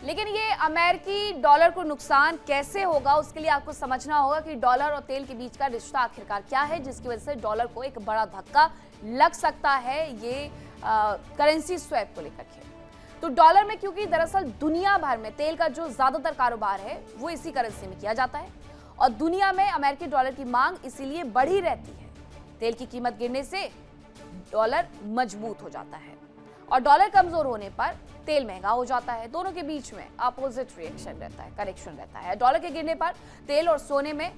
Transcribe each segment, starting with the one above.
लेकिन ये अमेरिकी डॉलर को नुकसान कैसे होगा, उसके लिए आपको समझना होगा कि डॉलर और तेल के बीच का रिश्ता आखिरकार क्या है, जिसकी वजह से डॉलर को एक बड़ा धक्का लग सकता है ये करेंसी स्वैप को लेकर के। तो डॉलर में, क्योंकि दरअसल दुनिया भर में तेल का जो ज्यादातर कारोबार है वो इसी करेंसी में किया जाता है और दुनिया में अमेरिकी डॉलर की मांग इसीलिए बढ़ी रहती है। तेल की कीमत गिरने से डॉलर मजबूत हो जाता है और डॉलर कमजोर होने पर तेल महंगा हो जाता है। दोनों के बीच में अपोजिट रिएक्शन रहता है, करेक्शन रहता है। डॉलर के गिरने पर तेल और सोने में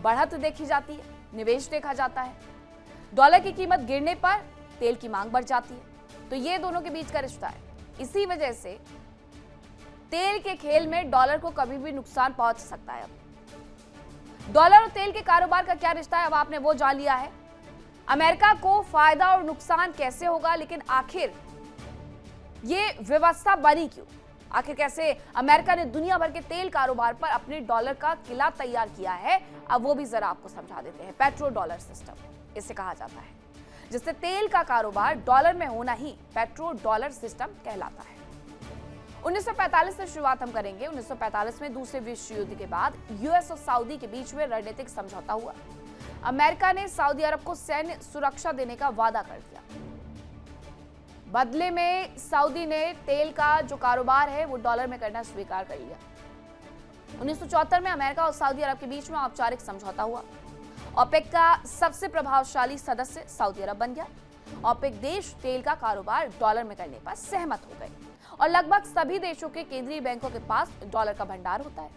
बढ़त देखी जाती है, निवेश देखा जाता है। डॉलर की कीमत गिरने पर तेल की मांग बढ़ जाती है। तो ये दोनों के बीच का रिश्ता है। इसी वजह से तेल के खेल में डॉलर को कभी भी नुकसान पहुंच सकता है। अब डॉलर और तेल के कारोबार का क्या रिश्ता है, अब आपने वो जान लिया है। अमेरिका को फायदा और नुकसान कैसे होगा, लेकिन आखिर ये व्यवस्था बनी क्यों, आखिर कैसे अमेरिका ने दुनिया भर के तेल कारोबार पर अपने डॉलर का किला तैयार किया है, अब वो भी जरा आपको समझा देते हैं। पेट्रो डॉलर सिस्टम इसे कहा जाता है, जिससे तेल का कारोबार डॉलर में होना ही पेट्रो डॉलर सिस्टम कहलाता है। 1945 से शुरुआत हम करेंगे। 1945 में दूसरे विश्व युद्ध के बाद यूएस और सऊदी के बीच में रणनीतिक समझौता हुआ। अमेरिका ने सऊदी अरब को सैन्य सुरक्षा देने का वादा कर दिया। बदले में सऊदी ने तेल का जो कारोबार है वो डॉलर में करना स्वीकार कर लिया। 1974 में अमेरिका और सऊदी अरब के बीच में औपचारिक समझौता हुआ। ओपेक का सबसे प्रभावशाली सदस्य सऊदी अरब बन गया। ओपेक देश तेल का कारोबार डॉलर में करने पर सहमत हो गए और लगभग सभी देशों के केंद्रीय बैंकों के पास डॉलर का भंडार होता है।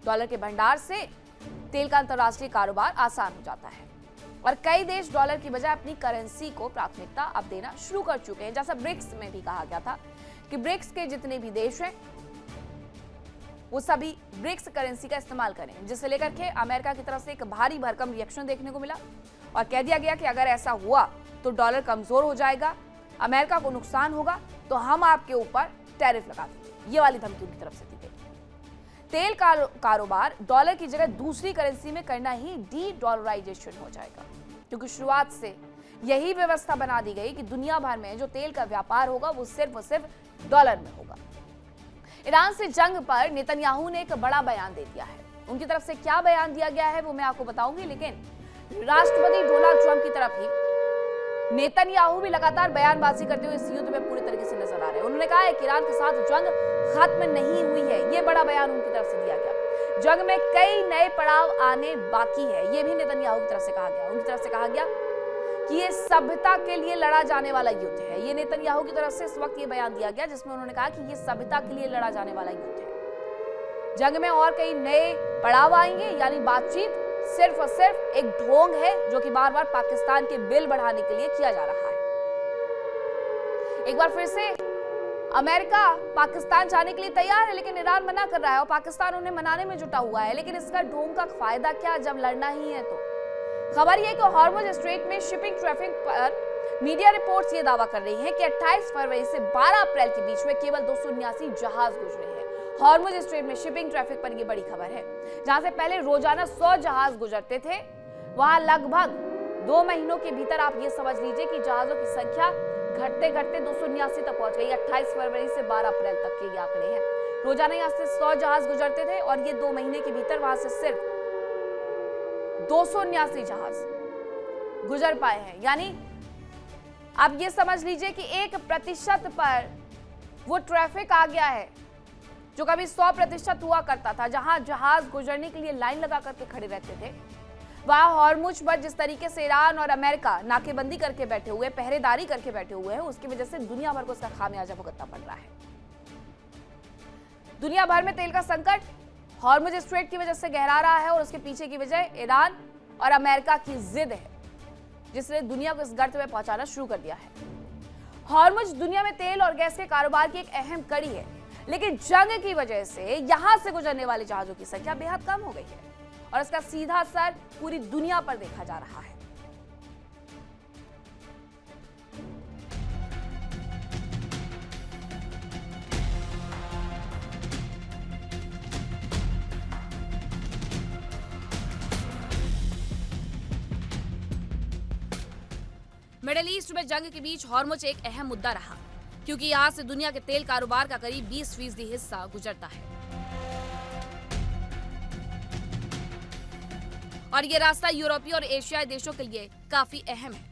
डॉलर के भंडार से तेल का अंतर्राष्ट्रीय कारोबार आसान हो जाता है और कई देश डॉलर की बजाय अपनी करेंसी को प्राथमिकता अब देना शुरू कर चुके हैं। जैसा ब्रिक्स में भी कहा गया था कि ब्रिक्स के जितने भी देश हैं वो सभी ब्रिक्स करेंसी का इस्तेमाल करें, जिसे लेकर के अमेरिका की तरफ से एक भारी भरकम रिएक्शन देखने को मिला और कह दिया गया कि अगर ऐसा हुआ तो डॉलर कमजोर हो जाएगा, अमेरिका को नुकसान होगा, तो हम आपके ऊपर टैरिफ लगा देंगे। ये वाली धमकी उनकी तरफ से दी गई। तेल कारोबार डॉलर की जगह दूसरी करेंसी में करना ही डी डॉलराइजेशन हो जाएगा, क्योंकि शुरुआत से यही व्यवस्था बना दी गई कि दुनिया भर में जो तेल का व्यापार होगा वो सिर्फ और सिर्फ डॉलर में होगा। ईरान से जंग पर नेतन्याहू ने एक बड़ा बयान दे दिया है। उनकी तरफ से क्या बयान दिया गया है वो मैं आपको बताऊंगी, लेकिन राष्ट्रपति डोनाल्ड ट्रंप की तरफ ही नेतन्याहू भी लगातार बयानबाजी करते हुए इस युद्ध में पूरी तरीके से नजर आ रहे हैं। उन्होंने कहा है कि ईरान के साथ जंग खत्म नहीं हुई है। ये बड़ा बयान उनकी तरफ से दिया गया। जंग में कई नए पड़ाव आने बाकी है, ये भी नेतन्याहू की तरफ से कहा गया। उनकी तरफ से कहा गया कि ये सभ्यता के लिए लड़ा जाने वाला युद्ध है। ये नेतन्याहू की तरफ से इस वक्त ये बयान दिया गया जिसमें उन्होंने कहा कि ये सभ्यता के लिए लड़ा जाने वाला युद्ध है। जंग में और कई नए पड़ाव आएंगे, यानी बातचीत सिर्फ और सिर्फ एक ढोंग है जो कि बार बार पाकिस्तान के बिल बढ़ाने के लिए किया जा रहा है। एक बार फिर से अमेरिका पाकिस्तान जाने के लिए तैयार है, लेकिन ईरान मना कर रहा है और पाकिस्तान उन्हें मनाने में जुटा हुआ है। लेकिन इसका ढोंग का फायदा क्या जब लड़ना ही है तो? खबर यह कि हॉर्मुज स्ट्रेट में शिपिंग ट्रैफिक पर मीडिया रिपोर्ट्स ये दावा कर रही हैं कि 28 फरवरी से 12 अप्रैल के बीच में केवल 279 जहाज गुजरे हैं। हॉर्मुज स्ट्रेट में शिपिंग ट्रैफिक पर यह बड़ी खबर है। जहां से पहले रोजाना 100 जहाज गुजरते थे, वहां लगभग 2 महीनों के भीतर आप ये समझ लीजिए कि जहाजों की संख्या घटते घटते 279 तक पहुंच गई। 28 फरवरी से 12 अप्रैल तक के ये आंकड़े हैं। रोजाना यहां से 100 जहाज गुजरते थे और ये 2 महीने के भीतर वहां से सिर्फ 279 जहाज गुजर पाए हैं। यानी आप ये समझ लीजिए कि 1% पर वो ट्रैफिक आ गया है जो कभी 100% हुआ करता था। जहां जहाज गुजरने के लिए लाइन लगा करके खड़े रहते थे, वहां हॉर्मुज पर जिस तरीके से ईरान और अमेरिका नाकेबंदी करके बैठे हुए, पहरेदारी करके बैठे हुए हैं, उसकी वजह से दुनिया भर को इसका खामियाजा भुगतना पड़ रहा है। दुनिया भर में तेल का संकट हॉर्मुज स्ट्रेट की वजह से गहरा रहा है और उसके पीछे की वजह ईरान और अमेरिका की जिद है, जिसने दुनिया को इस गर्त में पहुंचाना शुरू कर दिया है। हॉर्मुज दुनिया में तेल और गैस के कारोबार की एक अहम कड़ी है, लेकिन जंग की वजह से यहां से गुजरने वाले जहाजों की संख्या बेहद कम हो गई है और इसका सीधा असर पूरी दुनिया पर देखा जा रहा है। मिडिल ईस्ट में जंग के बीच हॉर्मुज एक अहम मुद्दा रहा। क्योंकि यहाँ से दुनिया के तेल कारोबार का करीब 20% हिस्सा गुजरता है और ये रास्ता यूरोपीय और एशियाई देशों के लिए काफी अहम है।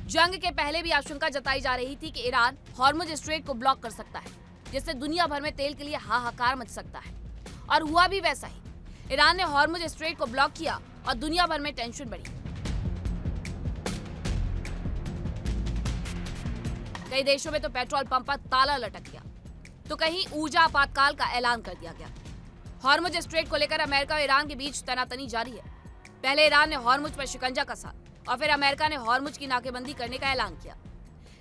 जंग के पहले भी आशंका जताई जा रही थी कि ईरान हॉर्मुज स्ट्रेट को ब्लॉक कर सकता है, जिससे दुनिया भर में तेल के लिए हाहाकार मच सकता है और हुआ भी वैसा ही। ईरान ने हॉर्मुज स्ट्रेट को ब्लॉक किया और दुनिया भर में टेंशन बढ़ी। कई देशों में तो पेट्रोल पंप पर ताला लटक गया, तो कहीं ऊर्जा आपातकाल का ऐलान कर दिया गया। हॉर्मुज स्ट्रेट को लेकर अमेरिका और ईरान के बीच तनातनी जारी है। पहले ईरान ने हॉर्मुज पर शिकंजा कसा और फिर अमेरिका ने हॉर्मुज की नाकेबंदी करने का ऐलान किया।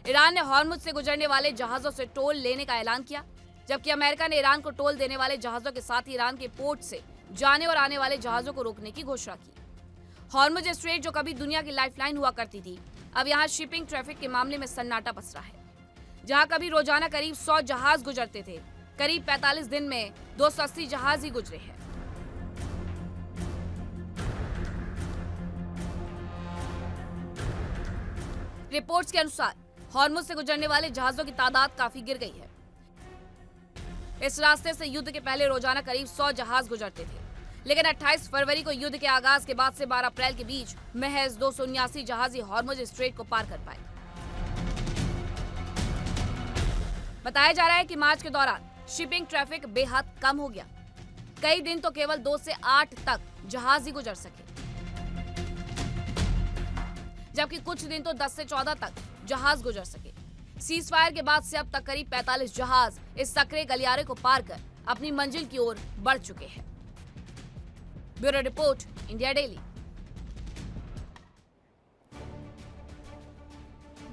ईरान ने हॉर्मुज से गुजरने वाले जहाजों से टोल लेने का ऐलान किया, जबकि अमेरिका ने ईरान को टोल देने वाले जहाजों के साथ ही ईरान के पोर्ट से जाने और आने वाले जहाजों को रोकने की घोषणा की। हॉर्मुज स्ट्रेट जो कभी दुनिया की लाइफलाइन हुआ करती थी, अब यहाँ शिपिंग ट्रैफिक के मामले में सन्नाटा पसरा है। जहाँ कभी रोजाना करीब 100 जहाज गुजरते थे, करीब 45 दिन में 280 जहाज ही गुजरे हैं। रिपोर्ट्स के अनुसार हॉर्मुज से गुजरने वाले जहाजों की तादाद काफी गिर गई है। इस रास्ते से युद्ध के पहले रोजाना करीब 100 जहाज गुजरते थे, लेकिन 28 फरवरी को युद्ध के आगाज के बाद से 12 अप्रैल के बीच महज 279 जहाज ही हॉर्मुज स्ट्रेट को पार कर पाए। बताया जा रहा है कि मार्च के दौरान शिपिंग ट्रैफिक बेहद कम हो गया। कई दिन तो केवल 2 से 8 तक जहाज ही गुजर सके, जबकि कुछ दिन तो 10 से 14 तक जहाज गुजर सके। सीज फायर के बाद से अब तक करीब 45 जहाज इस सकरे गलियारे को पार कर अपनी मंजिल की ओर बढ़ चुके हैं। Bureau report, India daily.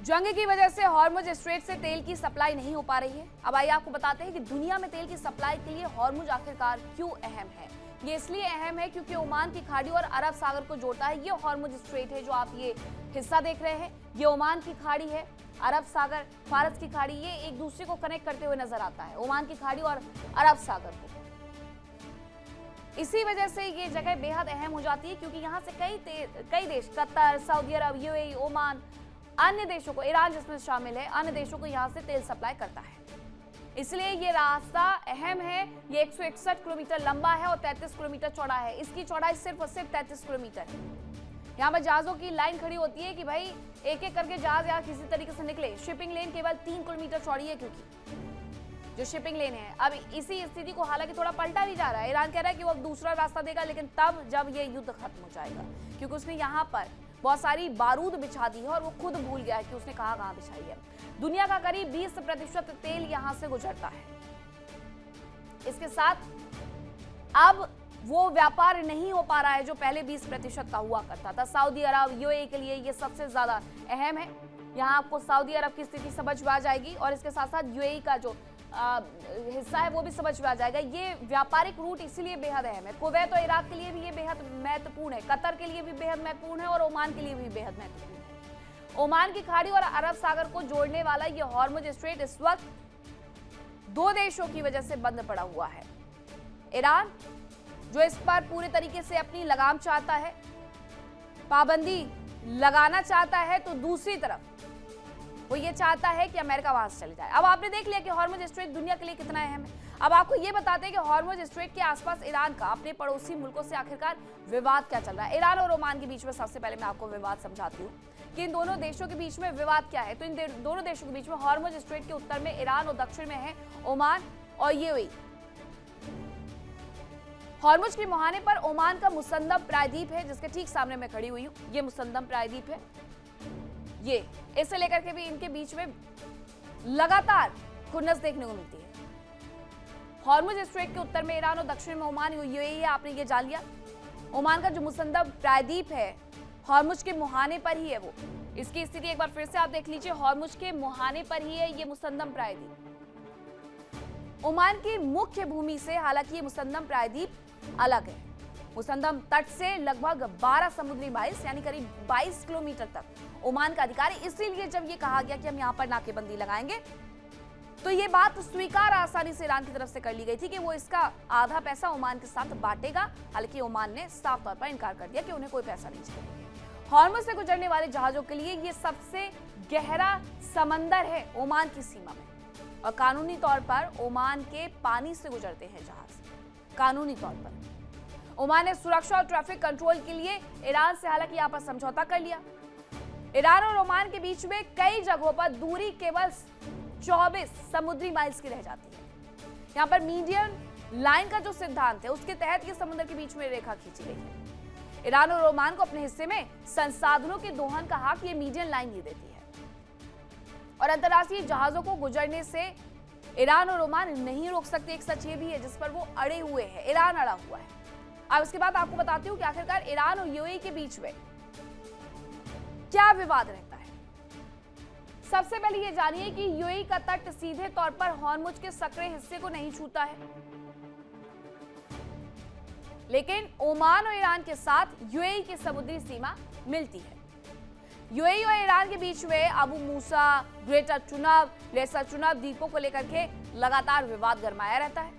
जंग की वजह से हॉर्मुज स्ट्रेट से तेल की सप्लाई नहीं हो पा रही है। अब आइए आपको बताते हैं कि दुनिया में तेल की सप्लाई के लिए हॉर्मुज आखिरकार क्यों अहम है। ये इसलिए अहम है क्योंकि ओमान की खाड़ी और अरब सागर को जोड़ता है। ये हॉर्मुज स्ट्रेट है जो आप ये हिस्सा देख रहे हैं, ये ओमान की खाड़ी है, अरब सागर, फारस की खाड़ी, ये एक दूसरे को कनेक्ट करते हुए नजर आता है, ओमान की खाड़ी और अरब सागर को। इसी वजह से ये जगह बेहद अहम हो जाती है क्योंकि यहाँ से कई देश, कतर, सऊदी अरब, यूएई, ओमान, अन्य देशों को, ईरान जिसमें शामिल है, अन्य देशों को यहाँ से तेल सप्लाई करता है। इसलिए ये रास्ता अहम है। ये 161 किलोमीटर लंबा है और 33 किलोमीटर चौड़ा है। इसकी चौड़ाई सिर्फ और सिर्फ 33 किलोमीटर है। यहाँ पर जहाजों की लाइन खड़ी होती है कि भाई एक एक करके जहाज यहाँ किसी तरीके से निकले। शिपिंग लेन केवल 3 किलोमीटर चौड़ी है क्योंकि जो शिपिंग लेन है। अब इसी स्थिति को हालांकि थोड़ा पलटा भी जा रहा है। ईरान कह रहा है कि वो अब दूसरा रास्ता देगा, लेकिन तब जब ये युद्ध खत्म हो जाएगा, क्योंकि उसने यहाँ पर बहुत सारी बारूद बिछा दी है और वो खुद भूल गया है कि उसने कहाँ बिछाई है। दुनिया का करीब 20% तेल यहाँ से गुजरता है। इसके साथ अब वो व्यापार नहीं हो पा रहा है जो पहले 20% का हुआ करता था। सऊदी अरब, यूएई के लिए ये सबसे ज्यादा अहम है। यहाँ आपको सऊदी अरब की स्थिति समझ में आ जाएगी और इसके साथ साथ यूएई का जो हिस्सा है वो भी समझ में आ जाएगा। ये व्यापारिक रूट इसीलिए बेहद अहम है। कुवैत और इराक के लिए भी ये बेहद महत्वपूर्ण है, कतर के लिए भी बेहद महत्वपूर्ण है और ओमान के लिए भी बेहद महत्वपूर्ण है। ओमान की खाड़ी और अरब सागर को जोड़ने वाला ये हॉर्मुज स्ट्रेट इस वक्त 2 देशों की वजह से बंद पड़ा हुआ है। ईरान जो इस पर पूरे तरीके से अपनी लगाम चाहता है, पाबंदी लगाना चाहता है, तो दूसरी तरफ वो ये चाहता है कि अमेरिका वहां से चले जाए। अब आपने देख लिया कि हॉर्मुज स्ट्रेट दुनिया के लिए कितना अहम है। अब आपको ये बताते हैं कि हॉर्मुज स्ट्रेट के आसपास ईरान का अपने पड़ोसी मुल्कों से आखिरकार विवाद क्या चल रहा है। ईरान और ओमान के बीच में सबसे पहले मैं आपको विवाद समझाती हूँ कि इन दोनों देशों के बीच में विवाद क्या है। तो इन दोनों देशों के बीच में हॉर्मुज स्ट्रेट के उत्तर में ईरान और दक्षिण में है ओमान और यूएई। हॉर्मुज के मुहाने पर ओमान का मुसंदम प्रायद्वीप है, जिसके ठीक सामने मैं खड़ी हुई हूँ। ये मुसंदम प्रायद्वीप है। ये इससे लेकर के भी इनके बीच में लगातार खुन्नस देखने को मिलती है। हॉर्मुज स्ट्रेट के उत्तर में ईरान और दक्षिण में ओमान, यूएई है। आपने ये जान लिया। ओमान का जो मुसंदम प्रायद्वीप है हॉर्मुज के मुहाने पर ही है। वो इसकी स्थिति एक बार फिर से आप देख लीजिए, हॉर्मुज के मुहाने पर ही है ये मुसंदम प्रायद्वीप। ओमान की मुख्य भूमि से हालांकि ये मुसंदम प्रायद्वीप अलग है। मुसंदम तट से लगभग 12 समुद्री माइल्स यानी करीब 22 किलोमीटर तक ओमान का अधिकार है। इसीलिए जब ये कहा गया कि हम यहाँ पर नाकेबंदी लगाएंगे, तो ये बात स्वीकार आसानी से ईरान की तरफ से कर ली गई थी कि वो इसका आधा पैसा ओमान के साथ बांटेगा। हालांकि ओमान ने साफ तौर पर इनकार कर दिया कि उन्हें कोई पैसा नहीं चाहिए। हॉर्मुज से गुजरने वाले जहाजों के लिए ये सबसे गहरा समंदर है ओमान की सीमा में, और कानूनी तौर पर ओमान के पानी से गुजरते हैं जहाज। कानूनी तौर पर ओमान ने सुरक्षा और ट्रैफिक कंट्रोल के लिए ईरान से हालांकि यहां पर समझौता कर लिया। ईरान और ओमान के बीच में कई जगहों पर दूरी केवल 24 समुद्री माइल्स की रह जाती है। यहां पर मीडियम लाइन का जो सिद्धांत है उसके तहत ये समुद्र के बीच में रेखा खींची गई है। ईरान और ओमान को अपने हिस्से में संसाधनों के दोहन का हक ये मीडियम लाइन ही देती है, और अंतर्राष्ट्रीय जहाजों को गुजरने से ईरान और ओमान नहीं रोक सकते। एक सच ये भी है जिस पर वो अड़े हुए हैं, ईरान अड़ा हुआ है। अब इसके बाद आपको बताती हूँ कि आखिरकार ईरान और यूएई के बीच में क्या विवाद रहता है। सबसे पहले ये जानिए कि यूएई का तट सीधे तौर पर हॉर्मुज के सक्रिय हिस्से को नहीं छूता है, लेकिन ओमान और ईरान के साथ यूएई की समुद्री सीमा मिलती है। यूएई और ईरान के बीच में अबू मूसा, ग्रेटर चुनाव, लेसर चुनाव द्वीपों को लेकर के लगातार विवाद गरमाया रहता है।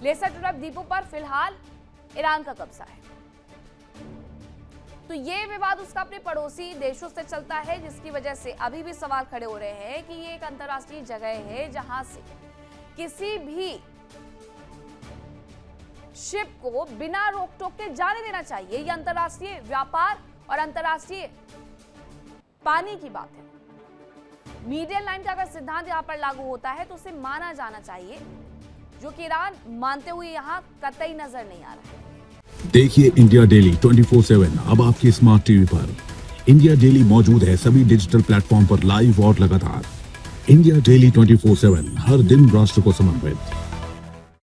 लेसर चुनाव द्वीपों पर फिलहाल ईरान का कब्जा है, तो ये विवाद उसका अपने पड़ोसी देशों से चलता है, जिसकी वजह से अभी भी सवाल खड़े हो रहे हैं कि ये एक अंतर्राष्ट्रीय जगह है जहां से किसी भी शिप को बिना रोक टोक के जाने देना चाहिए। यह अंतर्राष्ट्रीय व्यापार और अंतर्राष्ट्रीय पानी की बात है। मीडियम लाइन का अगर सिद्धांत यहां पर लागू होता है तो उसे माना जाना चाहिए, जो कि ईरान मानते हुए यहां कतई नजर नहीं आ रहा है। देखिए इंडिया डेली 24/7 अब आपके स्मार्ट टीवी पर। इंडिया डेली मौजूद है सभी डिजिटल प्लेटफॉर्म पर लाइव और लगातार। इंडिया डेली 24/7 हर दिन राष्ट्र को समर्पित।